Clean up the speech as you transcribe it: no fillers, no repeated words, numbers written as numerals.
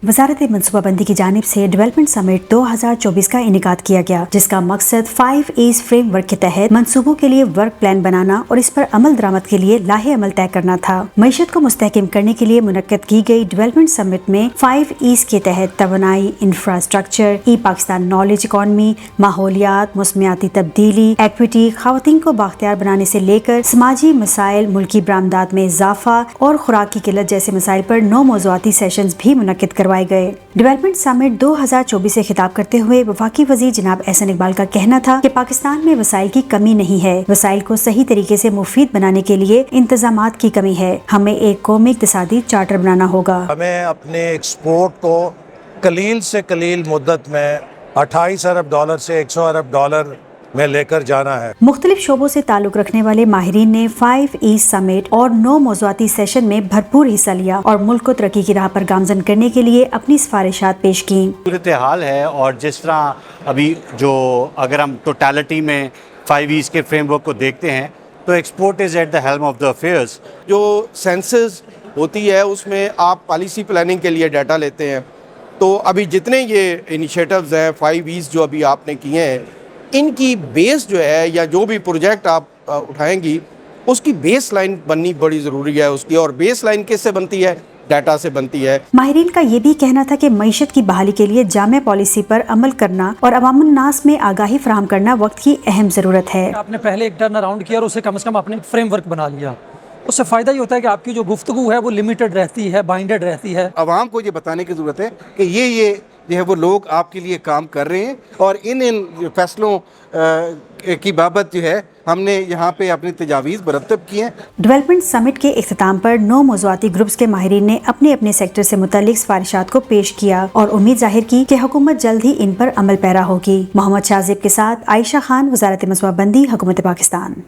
वजारत मनसूबाबंदी की जानिब से डेवलपमेंट समिट 2024 का इनेकाद किया गया, जिसका मकसद 5 E's फ्रेमवर्क के तहत मंसूबों के लिए वर्क प्लान बनाना और इस पर अमल दरामद के लिए लाहे अमल तय करना था। मईशत को मुस्तहकम करने के लिए मुनक्कद की गई डेवलपमेंट समिट में 5 E's के तहत तवानाई, इंफ्रास्ट्रक्चर, ई पाकिस्तान नॉलेज इकॉनमी, माहौलियात, मौसमियाती तब्दीली, एक्विटी, खवातीन को बाख्तियार बनाने से लेकर समाजी मसाइल, मुल्की बरामदात में इजाफा और खुराक की किल्लत जैसे मसाइल पर 9 मौज़ूआती सेशंस भी मुनक्किद करवाए गए। डेवलपमेंट समिट 2024 से खिताब करते हुए वफाकी वज़ीर जनाब एहसन इकबाल का कहना था कि पाकिस्तान में वसाइल की कमी नहीं है, वसाइल को सही तरीके से मुफीद बनाने के लिए इंतजामात की कमी है। हमें एक कौमी इक्तिसादी चार्टर बनाना होगा। हमें अपने एक्सपोर्ट को कलील से कलील मुद्दत में 28 अरब डॉलर से 100 अरब डॉलर में लेकर जाना है। मुख्तलिफ शोबों से ताल्लुक रखने वाले माहिरीन ने 5 E's समिट और 9 मौज़ूआती सेशन में भरपूर हिस्सा लिया और मुल्क को तरक्की की राह पर गामजन करने के लिए अपनी सिफारिशात पेश की। सूरत हाल है और जिस तरह अभी जो अगर हम टोटलिटी में 5 E's के फ्रेमवर्क को देखते हैं तो export is at the helm of the affairs. जो सेंसस होती है उसमें आप पॉलिसी प्लानिंग के लिए डाटा लेते हैं, तो अभी जितने ये इनिशिएटिव्स हैं 5 E's जो अभी आपने किए हैं, इनकी बेस जो है या जो भी प्रोजेक्ट आप उठाएंगी उसकी बेस लाइन बननी बड़ी ज़रूरी है उसकी। और बेस लाइन किससे बनती है? डाटा से बनती है। माहिरीन का ये भी कहना था कि मईशत की बहाली के लिए जामे पॉलिसी पर अमल करना और अवामुन नास में आगाही फराहम करना वक्त की अहम ज़रूरत है। आपने पहले एक टर्न अराउंड किया और उसे कम से कम आपने फ्रेमवर्क बना लिया, उससे फ़ायदा ये होता है कि आपकी जो गुफ्तगू है वो लिमिटेड रहती है, बाइंडेड रहती है। आवाम को ये बताने की ज़रूरत है कि ये जो है वो लोग आपके लिए काम कर रहे हैं और इन फैसलों की बाबत जो है हमने यहाँ पे अपनी तजावीज़ मरतब की हैं। डेवलपमेंट समिट के इख्तिताम पर 9 मौज़ूआती ग्रुप्स के माहिरीन ने अपने अपने सेक्टर से मुतालिक सिफारिशात को पेश किया और उम्मीद जाहिर की कि हुकूमत जल्द ही इन पर अमल पैरा होगी। मोहम्मद शाजिब के साथ आयशा खान, वज़ारत मनसूबाबंदी, हुकूमत पाकिस्तान।